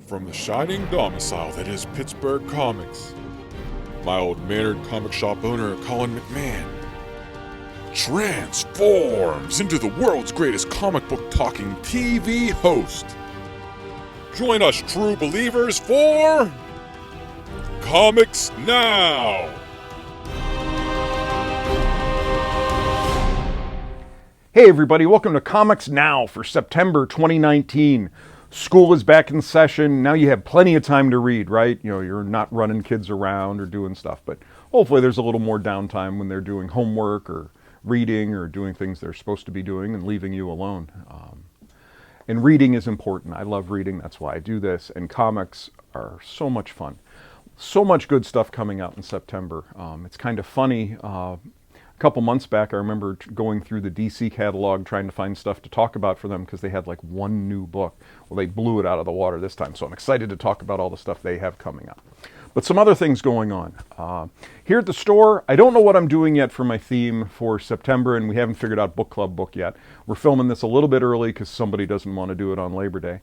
From the shining domicile that is Pittsburgh Comics, my old mannered comic shop owner, Colin McMahon, transforms into the world's greatest comic book talking TV host. Join us, true believers, for Comics Now! Hey everybody, welcome to Comics Now for September 2019. School is back in session. Now you have plenty of time to read, right? You know, you're not running kids around or doing stuff, but hopefully there's a little more downtime when they're doing homework or reading or doing things they're supposed to be doing and leaving you alone. And reading is important. I love reading. That's why I do this. And comics are so much fun. So much good stuff coming out in September. It's kind of funny. A couple months back, I remember going through the DC catalog trying to find stuff to talk about for them because they had like one new book. Well, they blew it out of the water this time, so I'm excited to talk about all the stuff they have coming up. But some other things going on. Here at the store, I don't know what I'm doing yet for my theme for September, and we haven't figured out book club book yet. We're filming this a little bit early because somebody doesn't want to do it on Labor Day.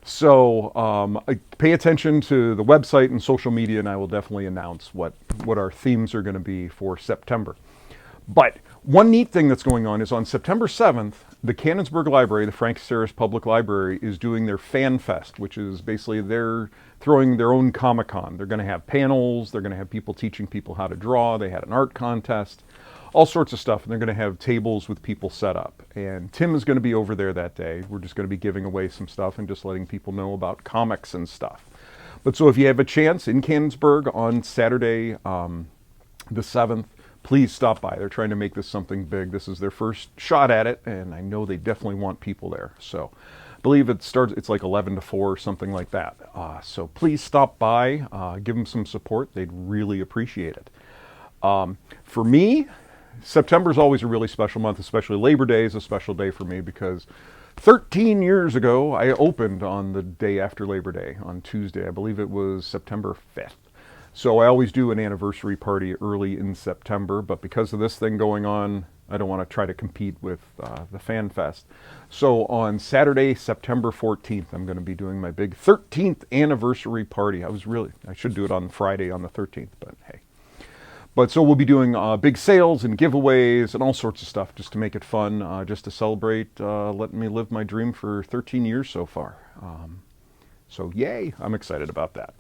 So pay attention to the website and social media, and I will definitely announce what our themes are going to be for September. But one neat thing that's going on is on September 7th, the Canonsburg Library, the Frank Saris Public Library, is doing their Fan Fest, which is basically they're throwing their own Comic-Con. They're going to have panels, they're going to have people teaching people how to draw, they had an art contest, all sorts of stuff, and they're going to have tables with people set up. And Tim is going to be over there that day. We're just going to be giving away some stuff and just letting people know about comics and stuff. But so if you have a chance in Canonsburg on Saturday, the 7th, please stop by. They're trying to make this something big. This is their first shot at it, and I know they definitely want people there. So I believe it's like 11 to 4 or something like that. So please stop by, give them some support. They'd really appreciate it. For me, September is always a really special month, especially Labor Day is a special day for me because 13 years ago, I opened on the day after Labor Day, on Tuesday. I believe it was September 5th. So I always do an anniversary party early in September, but because of this thing going on, I don't want to try to compete with the Fan Fest. So on Saturday, September 14th, I'm going to be doing my big 13th anniversary party. I should do it on Friday on the 13th, but hey. But so we'll be doing big sales and giveaways and all sorts of stuff just to make it fun, just to celebrate letting me live my dream for 13 years so far. So yay, I'm excited about that.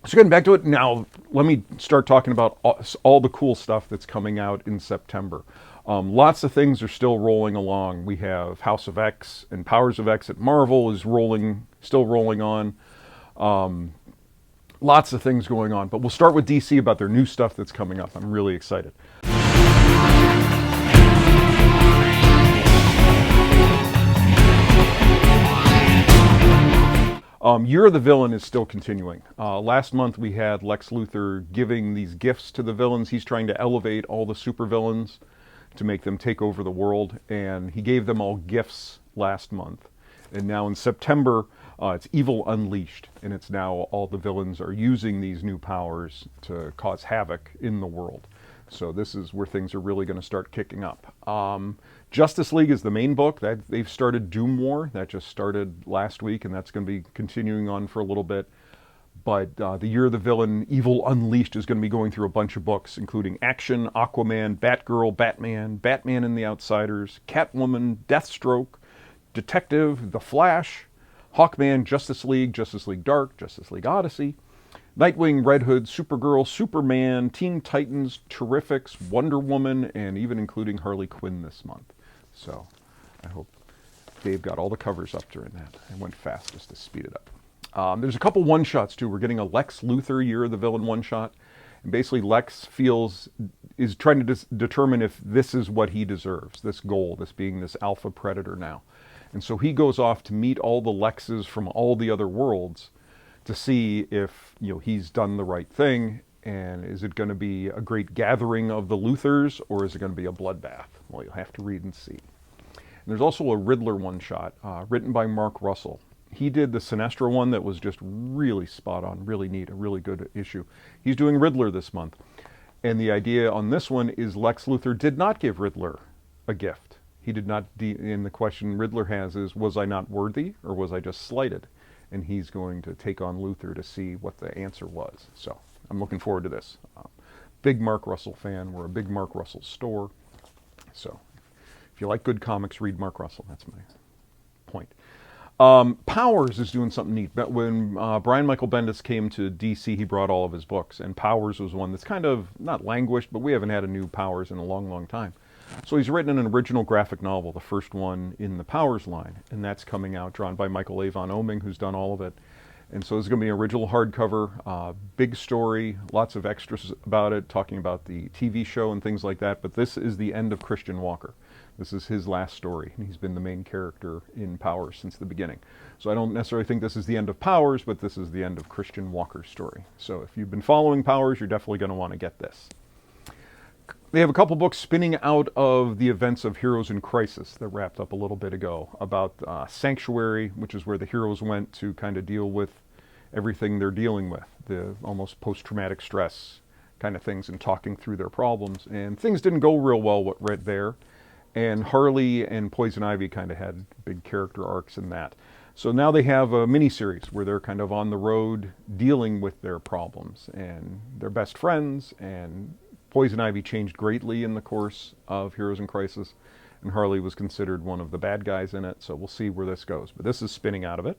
So getting back to it, now let me start talking about all the cool stuff that's coming out in September. Lots of things are still rolling along. We have House of X and Powers of X at Marvel is still rolling on. Lots of things going on, but we'll start with DC about their new stuff that's coming up. I'm really excited. Year of the Villain is still continuing. Last month we had Lex Luthor giving these gifts to the villains. He's trying to elevate all the supervillains to make them take over the world, and he gave them all gifts last month. And now in September, it's Evil Unleashed, and it's now all the villains are using these new powers to cause havoc in the world. So this is where things are really going to start kicking up. Justice League is the main book. They've started Doom War. That just started last week, and that's going to be continuing on for a little bit. But the Year of the Villain, Evil Unleashed, is going to be going through a bunch of books, including Action, Aquaman, Batgirl, Batman, Batman and the Outsiders, Catwoman, Deathstroke, Detective, The Flash, Hawkman, Justice League Dark, Justice League Odyssey, Nightwing, Red Hood, Supergirl, Superman, Teen Titans, Terrifics, Wonder Woman, and even including Harley Quinn this month. So I hope Dave got all the covers up during that. I went fast just to speed it up. There's a couple one-shots too. We're getting a Lex Luthor Year of the Villain one-shot. And basically Lex is trying to determine if this is what he deserves, this goal, this being this alpha predator now. And so he goes off to meet all the Lexes from all the other worlds to see if he's done the right thing, and is it going to be a great gathering of the Luthors, or is it going to be a bloodbath? Well, you'll have to read and see. And there's also a Riddler one-shot written by Mark Russell. He did the Sinestro one that was just really spot on, really neat, a really good issue. He's doing Riddler this month. And the idea on this one is Lex Luthor did not give Riddler a gift. He did not, and the question Riddler has is, was I not worthy or was I just slighted? And he's going to take on Luthor to see what the answer was. So I'm looking forward to this. Big Mark Russell fan. We're a big Mark Russell store. So if you like good comics, read Mark Russell. That's my point. Powers is doing something neat. But when Brian Michael Bendis came to DC, he brought all of his books, and Powers was one that's kind of not languished, but we haven't had a new Powers in a long, long time. So he's written an original graphic novel, the first one in the Powers line, and that's coming out, drawn by Michael Avon Oeming, who's done all of it. And so it's going to be an original hardcover, big story, lots of extras about it, talking about the TV show and things like that. But this is the end of Christian Walker. This is his last story. He's been the main character in Powers since the beginning. So I don't necessarily think this is the end of Powers, but this is the end of Christian Walker's story. So if you've been following Powers, you're definitely going to want to get this. They have a couple books spinning out of the events of Heroes in Crisis that wrapped up a little bit ago about Sanctuary, which is where the heroes went to kind of deal with everything they're dealing with, the almost post-traumatic stress kind of things, and talking through their problems. And things didn't go real well right there. And Harley and Poison Ivy kind of had big character arcs in that. So now they have a mini-series where they're kind of on the road dealing with their problems. And they're best friends, and Poison Ivy changed greatly in the course of Heroes in Crisis, and Harley was considered one of the bad guys in it, so we'll see where this goes. But this is spinning out of it.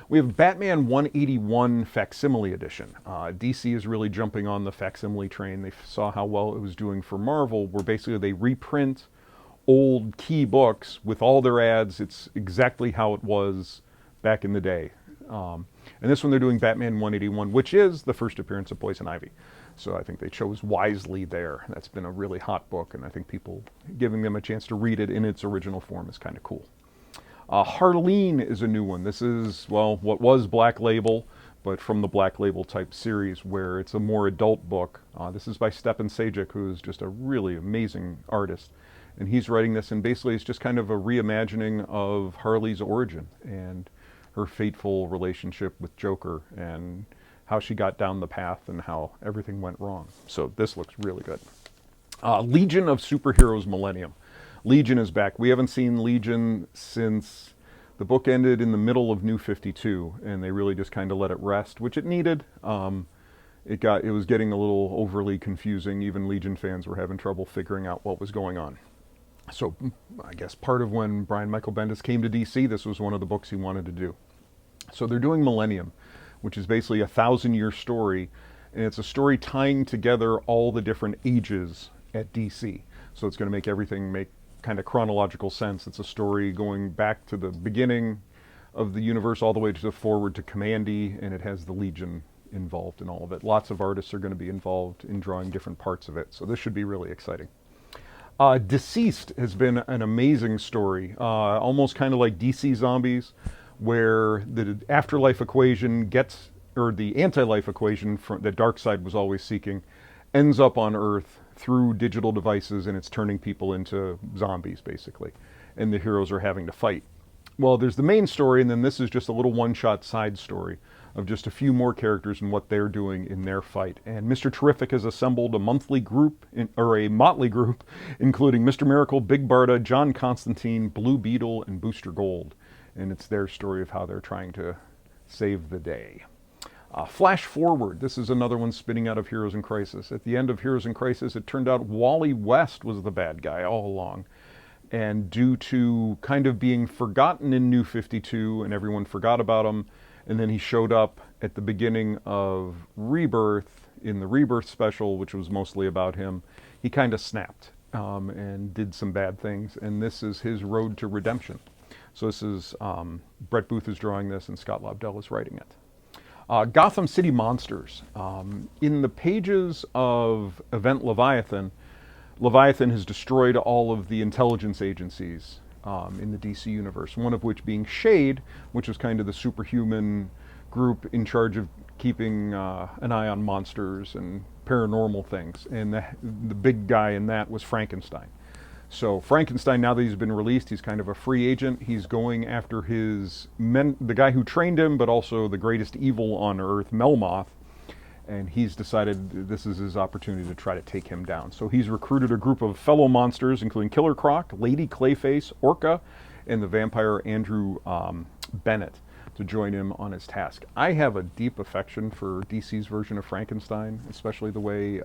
We have Batman 181 Facsimile Edition. DC is really jumping on the facsimile train. They saw how well it was doing for Marvel, where basically they reprint old key books with all their ads. It's exactly how it was back in the day. And this one they're doing Batman 181, which is the first appearance of Poison Ivy. So I think they chose wisely there. That's been a really hot book, and I think people giving them a chance to read it in its original form is kind of cool. Harleen is a new one. This is, well, what was Black Label, but from the Black Label type series where it's a more adult book. This is by Stepan Sajic, who is just a really amazing artist. And he's writing this, and basically it's just kind of a reimagining of Harley's origin and her fateful relationship with Joker and how she got down the path and how everything went wrong. So this looks really good. Legion of Superheroes Millennium. Legion is back. We haven't seen Legion since the book ended in the middle of New 52, and they really just kind of let it rest, which it needed. It was getting a little overly confusing. Even Legion fans were having trouble figuring out what was going on. So I guess part of when Brian Michael Bendis came to DC, this was one of the books he wanted to do. So they're doing Millennium, which is basically a 1,000-year story, and it's a story tying together all the different ages at DC. So it's going to make everything make kind of chronological sense. It's a story going back to the beginning of the universe all the way to forward to Kamandi, and it has the Legion involved in all of it. Lots of artists are going to be involved in drawing different parts of it, so this should be really exciting. Deceased has been an amazing story, almost kind of like DC Zombies, where the afterlife equation gets, or the anti-life equation that Darkseid was always seeking, ends up on Earth through digital devices, and it's turning people into zombies, basically. And the heroes are having to fight. Well, there's the main story, and then this is just a little one-shot side story of just a few more characters and what they're doing in their fight. And Mr. Terrific has assembled a monthly group, or a motley group, including Mr. Miracle, Big Barda, John Constantine, Blue Beetle, and Booster Gold. And it's their story of how they're trying to save the day. Flash Forward, this is another one spinning out of Heroes in Crisis. At the end of Heroes in Crisis, it turned out Wally West was the bad guy all along. And due to kind of being forgotten in New 52, and everyone forgot about him, and then he showed up at the beginning of Rebirth, in the Rebirth special, which was mostly about him, he kind of snapped and did some bad things, and this is his road to redemption. So this is, Brett Booth is drawing this, and Scott Lobdell is writing it. Gotham City Monsters. In the pages of Event Leviathan, Leviathan has destroyed all of the intelligence agencies in the DC universe, one of which being SHADE, which is kind of the superhuman group in charge of keeping an eye on monsters and paranormal things. And the big guy in that was Frankenstein. So Frankenstein, now that he's been released, he's kind of a free agent. He's going after the guy who trained him, but also the greatest evil on Earth, Melmoth. and he's decided this is his opportunity to try to take him down. So he's recruited a group of fellow monsters, including Killer Croc, Lady Clayface, Orca, and the vampire Andrew Bennett, to join him on his task. I have a deep affection for DC's version of Frankenstein, especially the way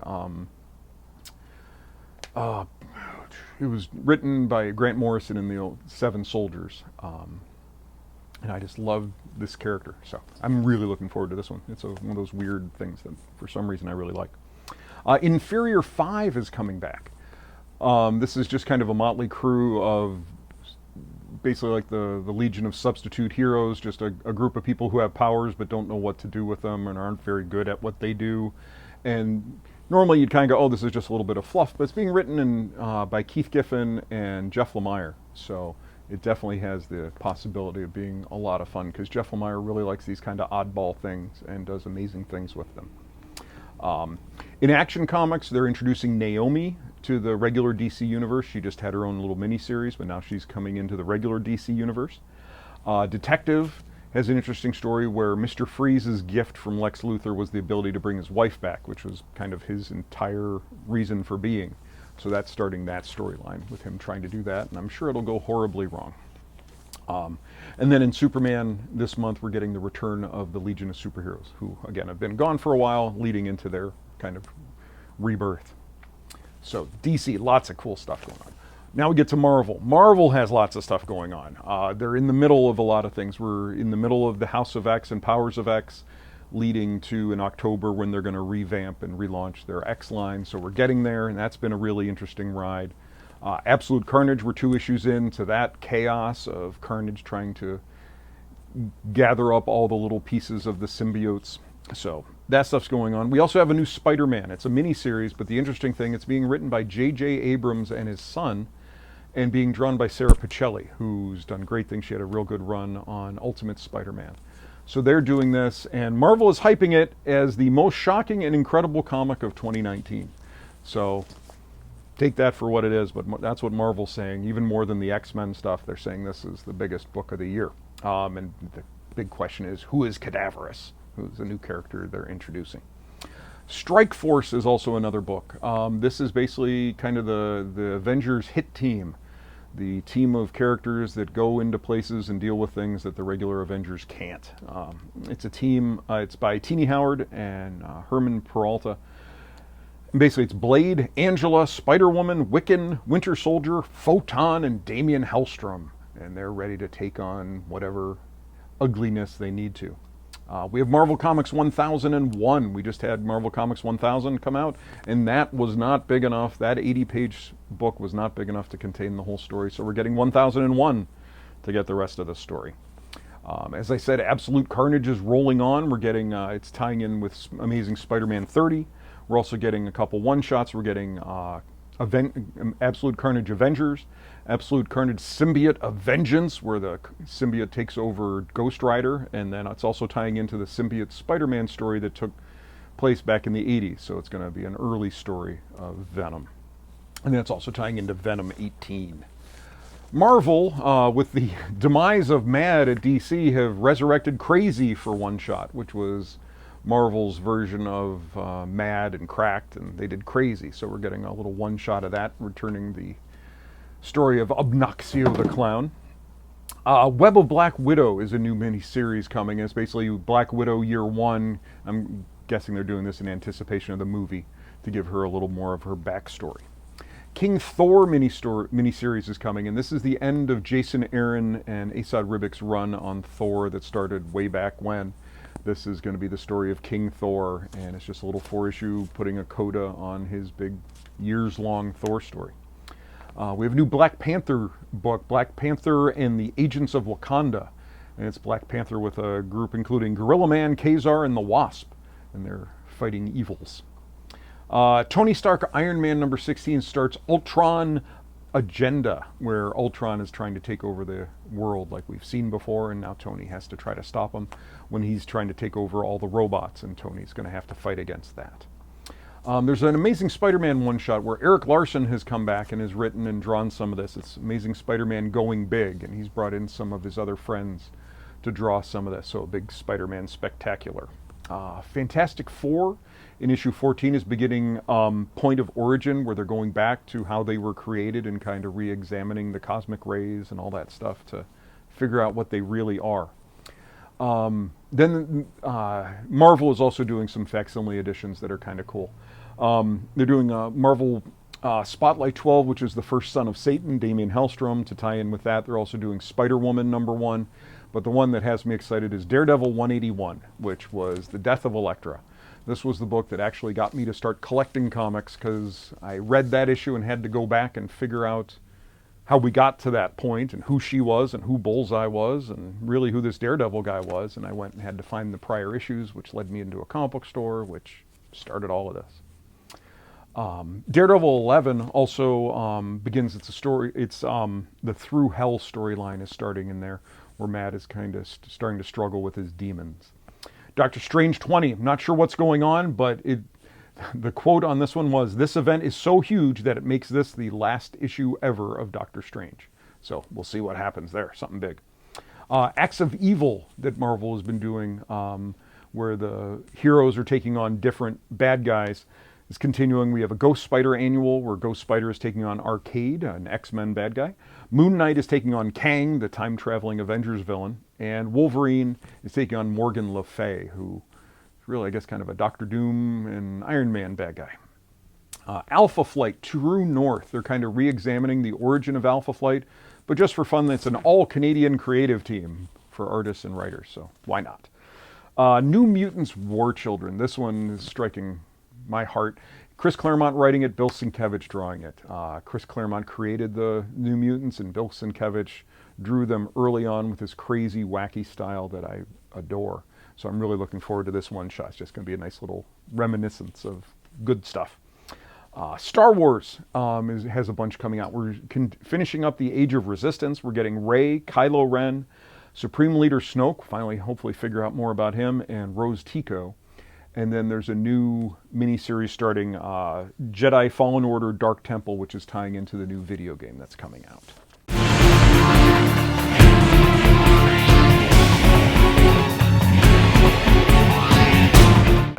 it was written by Grant Morrison in the old Seven Soldiers. And I just love this character. So I'm really looking forward to this one. It's one of those weird things that for some reason I really like. Inferior 5 is coming back. This is just kind of a motley crew of basically like the Legion of Substitute Heroes, just a group of people who have powers but don't know what to do with them and aren't very good at what they do. And normally you'd kind of go, oh, this is just a little bit of fluff, but it's being written by Keith Giffen and Jeff Lemire. So it definitely has the possibility of being a lot of fun because Jeff Lemire really likes these kind of oddball things and does amazing things with them. In Action Comics, they're introducing Naomi to the regular DC universe. She just had her own little miniseries, but now she's coming into the regular DC universe. Detective has an interesting story where Mr. Freeze's gift from Lex Luthor was the ability to bring his wife back, which was kind of his entire reason for being. So that's starting that storyline with him trying to do that, and I'm sure it'll go horribly wrong. And then in Superman this month, we're getting the return of the Legion of Superheroes, who, again, have been gone for a while, leading into their kind of rebirth. So DC, lots of cool stuff going on. Now we get to Marvel. Marvel has lots of stuff going on. They're in the middle of a lot of things. We're in the middle of the House of X and Powers of X, leading to in October when they're going to revamp and relaunch their X line. So we're getting there, and that's been a really interesting ride. Absolute Carnage, we're 2 issues into that chaos of Carnage trying to gather up all the little pieces of the symbiotes. So that stuff's going on. We also have a new Spider-Man. It's a mini-series, but the interesting thing, it's being written by J.J. Abrams and his son, and being drawn by Sarah Pichelli, who's done great things. She had a real good run on Ultimate Spider-Man. So they're doing this, and Marvel is hyping it as the most shocking and incredible comic of 2019. So take that for what it is, but that's what Marvel's saying. Even more than the X-Men stuff, they're saying this is the biggest book of the year. And the big question is, who is Cadaverous? Who's a new character they're introducing. Strike Force is also another book. This is basically kind of the Avengers hit team. The team of characters that go into places and deal with things that the regular Avengers can't. It's a team, it's by Tini Howard and Herman Peralta. And basically it's Blade, Angela, Spider-Woman, Wiccan, Winter Soldier, Photon, and Damian Hellstrom. And they're ready to take on whatever ugliness they need to. We have Marvel Comics 1001. We just had Marvel Comics 1000 come out, and that was not big enough. That 80-page book was not big enough to contain the whole story, so we're getting 1001 to get the rest of the story. As I said, Absolute Carnage is rolling on. We're getting, it's tying in with Amazing Spider-Man 30. We're also getting a couple one-shots. We're getting Absolute Carnage Avengers, Absolute Carnage Symbiote of Vengeance, where the symbiote takes over Ghost Rider, and then it's also tying into the symbiote Spider-Man story that took place back in the 80s, so it's going to be an early story of Venom. And then it's also tying into Venom 18. Marvel, with the demise of Mad at DC, have resurrected Crazy for one shot, which was Marvel's version of Mad and Cracked, and they did Crazy. So we're getting a little one shot of that, returning the story of Obnoxio the Clown. Web of Black Widow is a new mini-series coming. It's basically Black Widow Year 1. I'm guessing they're doing this in anticipation of the movie to give her a little more of her backstory. King Thor mini-series is coming, and this is the end of Jason Aaron and Esad Ribick's run on Thor that started way back when. This is going to be the story of King Thor, and it's just a little 4-issue putting a coda on his big years-long Thor story. We have a new Black Panther book, Black Panther and the Agents of Wakanda. And it's Black Panther with a group including Gorilla Man, Kazar, and the Wasp. And they're fighting evils. Tony Stark Iron Man number 16 starts Ultron Agenda, where Ultron is trying to take over the world like we've seen before, and now Tony has to try to stop him when he's trying to take over all the robots, and Tony's going to have to fight against that. There's an Amazing Spider-Man one-shot where Eric Larson has come back and has written and drawn some of this. It's Amazing Spider-Man Going Big, and he's brought in some of his other friends to draw some of this, so a big Spider-Man spectacular. Fantastic Four in issue 14 is beginning Point of Origin, where they're going back to how they were created and kind of re-examining the cosmic rays and all that stuff to figure out what they really are. Then Marvel is also doing some facsimile editions that are kind of cool. They're doing Marvel Spotlight 12, which is the first son of Satan, Damien Hellstrom, to tie in with that. They're also doing Spider-Woman #1. But the one that has me excited is Daredevil 181, which was the death of Elektra. This was the book that actually got me to start collecting comics, because I read that issue and had to go back and figure out how we got to that point and who she was and who Bullseye was and really who this Daredevil guy was. And I went and had to find the prior issues, which led me into a comic book store, which started all of this. Daredevil 11 also begins, it's a story, it's the Through Hell storyline is starting in there, where Matt is kind of starting to struggle with his demons. Doctor Strange 20, I'm not sure what's going on, but the quote on this one was, "This event is so huge that it makes this the last issue ever of Doctor Strange." So we'll see what happens there, something big. Acts of Evil that Marvel has been doing, where the heroes are taking on different bad guys, is continuing. We have a Ghost Spider annual where Ghost Spider is taking on Arcade, an X-Men bad guy. Moon Knight is taking on Kang, the time-traveling Avengers villain. And Wolverine is taking on Morgan Le Fay, who is really, I guess, kind of a Doctor Doom and Iron Man bad guy. Alpha Flight, True North. They're kind of re-examining the origin of Alpha Flight, but just for fun, it's an all-Canadian creative team for artists and writers, so why not? New Mutants War Children. This one is striking my heart. Chris Claremont writing it, Bill Sienkiewicz drawing it. Chris Claremont created the New Mutants, and Bill Sienkiewicz drew them early on with his crazy, wacky style that I adore. So I'm really looking forward to this one shot. It's just going to be a nice little reminiscence of good stuff. Star Wars has a bunch coming out. We're finishing up the Age of Resistance. We're getting Rey, Kylo Ren, Supreme Leader Snoke, finally hopefully figure out more about him, and Rose Tico. And then there's a new miniseries starting, Jedi Fallen Order Dark Temple, which is tying into the new video game that's coming out.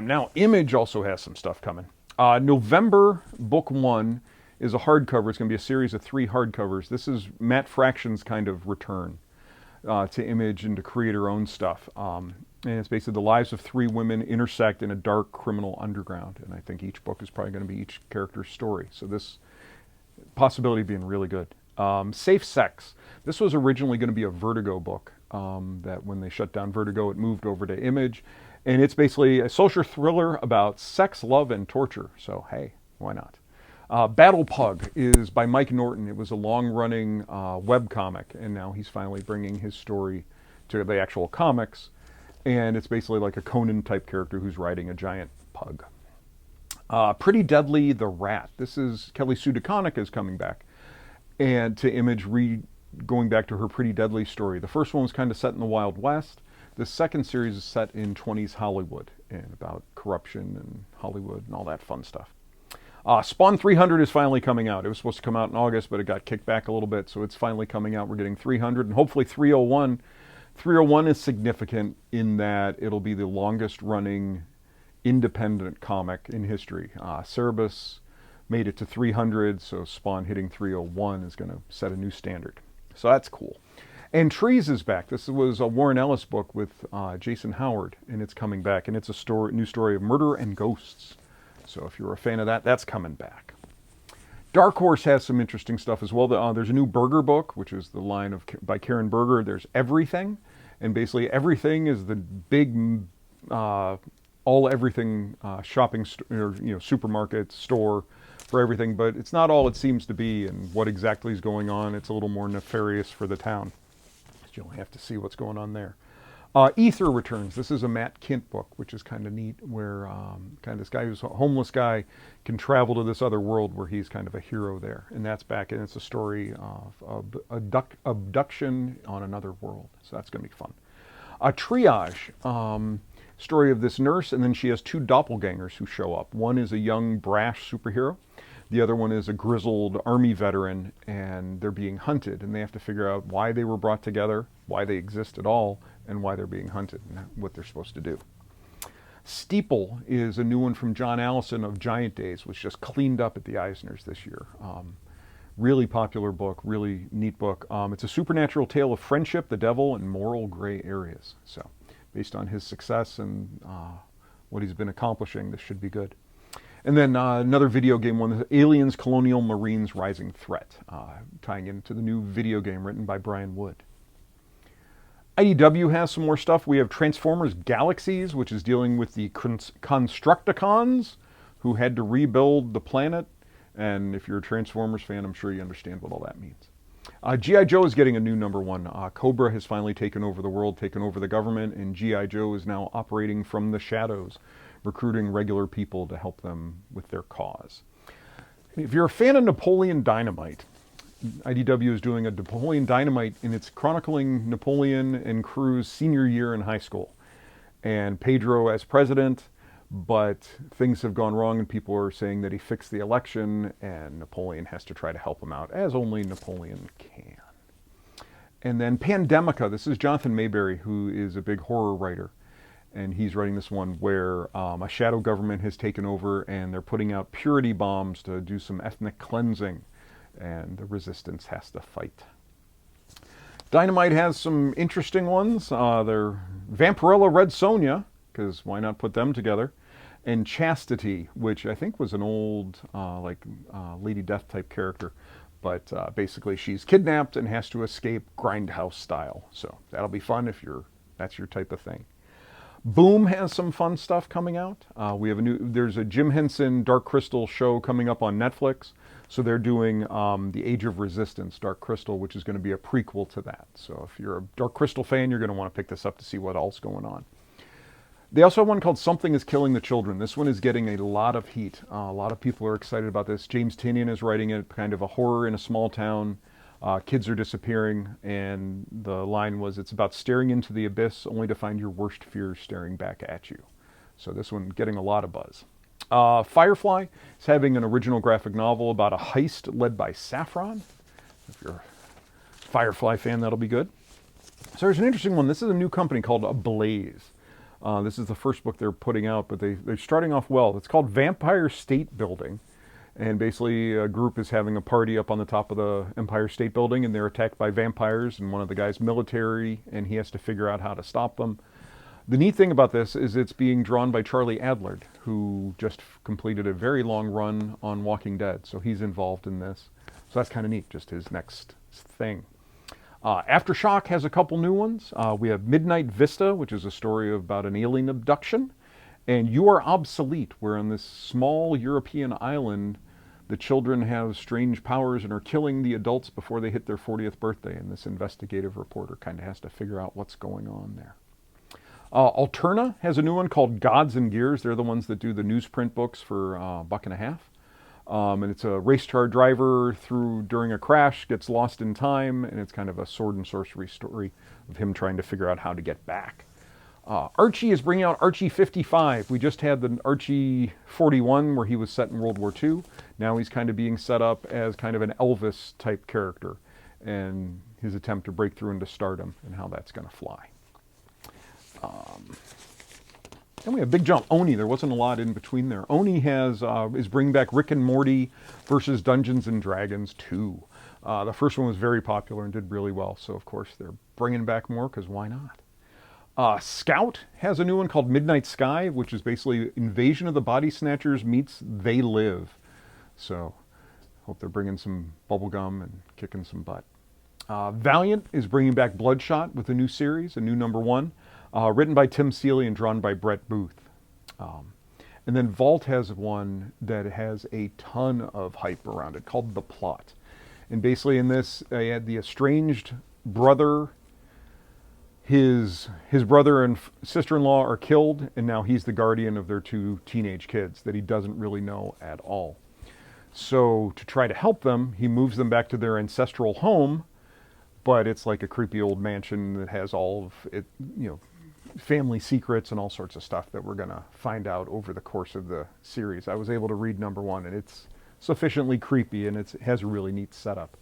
Now, Image also has some stuff coming. November Book 1 is a hardcover. It's going to be a series of 3 hardcovers. This is Matt Fraction's kind of return to Image and to create her own stuff. And it's basically the lives of 3 women intersect in a dark criminal underground. And I think each book is probably going to be each character's story. So this possibility of being really good. Safe Sex. This was originally going to be a Vertigo book. That when they shut down Vertigo, it moved over to Image. And it's basically a social thriller about sex, love, and torture. So, hey, why not? Battle Pug is by Mike Norton. It was a long-running webcomic, and now he's finally bringing his story to the actual comics. And it's basically like a Conan-type character who's riding a giant pug. Pretty Deadly, The Rat. This is Kelly Sue DeConnick is coming back. And to Image, going back to her Pretty Deadly story. The first one was kind of set in the Wild West. The second series is set in 20s Hollywood and about corruption and Hollywood and all that fun stuff. Spawn 300 is finally coming out. It was supposed to come out in August, but it got kicked back a little bit, so it's finally coming out. We're getting 300 and hopefully 301. 301 is significant in that it'll be the longest running independent comic in history. Cerebus made it to 300, so Spawn hitting 301 is going to set a new standard. So that's cool. And Trees is back. This was a Warren Ellis book with Jason Howard, and it's coming back. And it's a new story of murder and ghosts. So if you're a fan of that, that's coming back. Dark Horse has some interesting stuff as well. There's a new Berger book, which is the line by Karen Berger. There's Everything, and basically everything is the big all everything shopping supermarket store for everything. But it's not all it seems to be, and what exactly is going on. It's a little more nefarious for the town. You only have to see what's going on there. Ether returns. This is a Matt Kint book, which is kind of neat, where kind of this guy who's a homeless guy can travel to this other world where he's kind of a hero there. And that's back, and it's a story of abduction on another world. So that's going to be fun. Triage, story of this nurse, and then she has 2 doppelgangers who show up. One is a young, brash superhero. The other one is a grizzled Army veteran, and they're being hunted, and they have to figure out why they were brought together, why they exist at all, and why they're being hunted, and what they're supposed to do. Steeple is a new one from John Allison of Giant Days, which just cleaned up at the Eisners this year. Really popular book, really neat book. It's a supernatural tale of friendship, the devil, and moral gray areas. So, based on his success and what he's been accomplishing, this should be good. And then another video game one, Aliens, Colonial Marines, Rising Threat, tying into the new video game written by Brian Wood. IDW has some more stuff. We have Transformers Galaxies, which is dealing with the Constructicons, who had to rebuild the planet. And if you're a Transformers fan, I'm sure you understand what all that means. G.I. Joe is getting a new #1. Cobra has finally taken over the world, taken over the government, and G.I. Joe is now operating from the shadows, recruiting regular people to help them with their cause. If you're a fan of Napoleon Dynamite, IDW is doing a Napoleon Dynamite, and it's chronicling Napoleon and crew's senior year in high school. And Pedro as president, but things have gone wrong and people are saying that he fixed the election and Napoleon has to try to help him out, as only Napoleon can. And then Pandemica, this is Jonathan Mayberry, who is a big horror writer. And he's writing this one where a shadow government has taken over and they're putting out purity bombs to do some ethnic cleansing. And the resistance has to fight. Dynamite has some interesting ones. They're Vampirella Red Sonja, because why not put them together? And Chastity, which I think was an old Lady Death type character. But basically she's kidnapped and has to escape Grindhouse style. So that'll be fun if that's your type of thing. Boom has some fun stuff coming out. There's a Jim Henson Dark Crystal show coming up on Netflix. So they're doing the Age of Resistance, Dark Crystal, which is going to be a prequel to that. So if you're a Dark Crystal fan, you're going to want to pick this up to see what else is going on. They also have one called Something is Killing the Children. This one is getting a lot of heat. A lot of people are excited about this. James Tynion is writing it, kind of a horror in a small town. Kids are disappearing, and the line was, it's about staring into the abyss only to find your worst fears staring back at you. So this one getting a lot of buzz. Firefly is having an original graphic novel about a heist led by Saffron. If you're a Firefly fan, that'll be good. So there's an interesting one. This is a new company called Ablaze. This is the first book they're putting out, but they're starting off well. It's called Vampire State Building. And basically a group is having a party up on the top of the Empire State Building, and they're attacked by vampires, and one of the guys military, and he has to figure out how to stop them. The neat thing about this is it's being drawn by Charlie Adlard, who just completed a very long run on Walking Dead. So he's involved in this. So that's kind of neat, just his next thing. Aftershock has a couple new ones. We have Midnight Vista, which is a story about an alien abduction. And You Are Obsolete, where on this small European island, the children have strange powers and are killing the adults before they hit their 40th birthday. And this investigative reporter kind of has to figure out what's going on there. Alterna has a new one called Gods and Gears. They're the ones that do the newsprint books for $1.50. And it's a race car driver during a crash, gets lost in time, and it's kind of a sword and sorcery story of him trying to figure out how to get back. Archie is bringing out Archie 55. We just had the Archie 41 where he was set in World War II. Now he's kind of being set up as kind of an Elvis type character, and his attempt to break through into stardom and how that's going to fly. Then we have Big Jump. Oni, there wasn't a lot in between there. Oni is bringing back Rick and Morty versus Dungeons and Dragons 2. The first one was very popular and did really well, so of course they're bringing back more, because why not? Scout has a new one called Midnight Sky, which is basically Invasion of the Body Snatchers meets They Live. So hope they're bringing some bubblegum and kicking some butt. Valiant is bringing back Bloodshot with a new series, a new #1. Written by Tim Seeley and drawn by Brett Booth. And then Vault has one that has a ton of hype around it called The Plot. And basically in this, they had the estranged brother, his brother and sister-in-law are killed, and now he's the guardian of their 2 teenage kids that he doesn't really know at all. So to try to help them, he moves them back to their ancestral home, but it's like a creepy old mansion that has all of it, family secrets and all sorts of stuff that we're going to find out over the course of the series. I was able to read #1, and it's sufficiently creepy, and it has a really neat setup.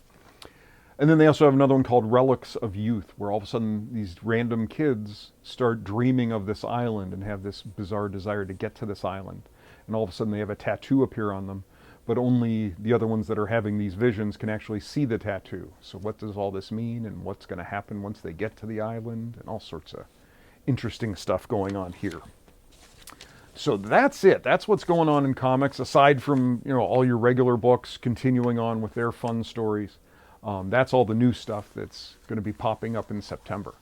And then they also have another one called Relics of Youth, where all of a sudden these random kids start dreaming of this island and have this bizarre desire to get to this island. And all of a sudden they have a tattoo appear on them, but only the other ones that are having these visions can actually see the tattoo. So what does all this mean, and what's going to happen once they get to the island, and all sorts of interesting stuff going on here. So that's it. That's what's going on in comics, aside from, all your regular books continuing on with their fun stories. That's all the new stuff that's going to be popping up in September.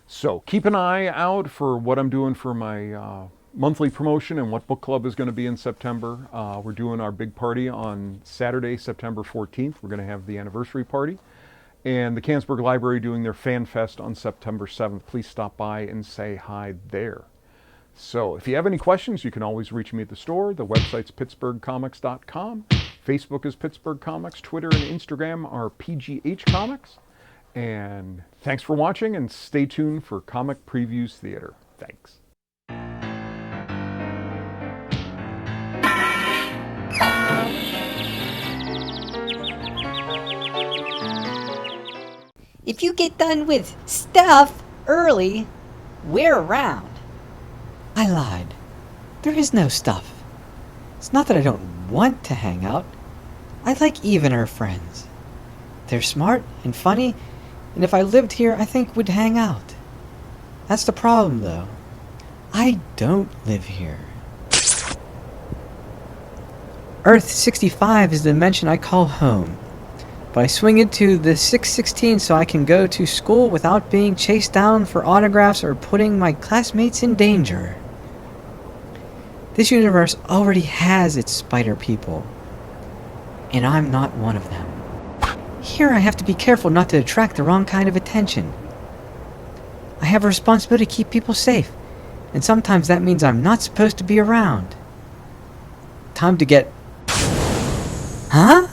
So keep an eye out for what I'm doing for my monthly promotion and what book club is going to be in September. We're doing our big party on Saturday, September 14th. We're going to have the anniversary party. And the Canonsburg Library doing their Fan Fest on September 7th. Please stop by and say hi there. So if you have any questions, you can always reach me at the store. The website's pittsburghcomics.com. Facebook is Pittsburgh Comics. Twitter and Instagram are PGH Comics. And thanks for watching, and stay tuned for Comic Previews Theater. Thanks. If you get done with stuff early, we're around. I lied. There is no stuff. It's not that I don't want to hang out. I like Eve and her friends. They're smart and funny, and if I lived here, I think we'd hang out. That's the problem, though. I don't live here. Earth 65 is the dimension I call home. But I swing into the 616 so I can go to school without being chased down for autographs or putting my classmates in danger. This universe already has its spider people, and I'm not one of them. Here I have to be careful not to attract the wrong kind of attention. I have a responsibility to keep people safe, and sometimes that means I'm not supposed to be around. Time to get... Huh?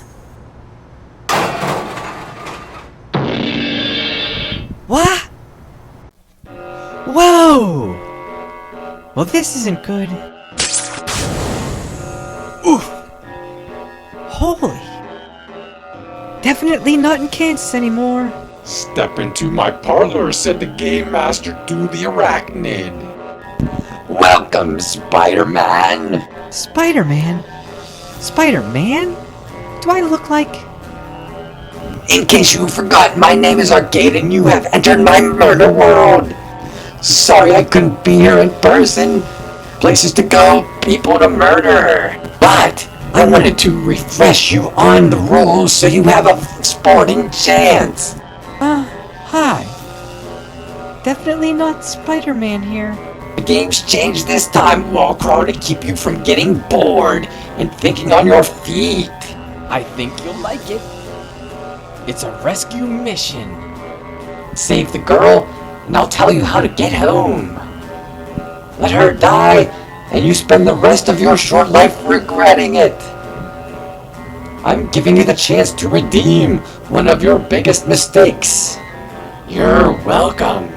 What? Whoa! Well, this isn't good. Oof! Holy! Definitely not in Kansas anymore. Step into my parlor, said the game master to the arachnid. Welcome, Spider-Man. Spider-Man? Spider-Man? Do I look like... In case you forgot, my name is Arcade and you have entered my murder world. Sorry I couldn't be here in person. Places to go, people to murder. But I wanted to refresh you on the rules so you have a sporting chance. Hi. Definitely not Spider-Man here. The game's changed this time, Wallcrawl, to keep you from getting bored and thinking on your feet. I think you'll like it. It's a rescue mission. Save the girl, and I'll tell you how to get home. Let her die, and you spend the rest of your short life regretting it. I'm giving you the chance to redeem one of your biggest mistakes. You're welcome.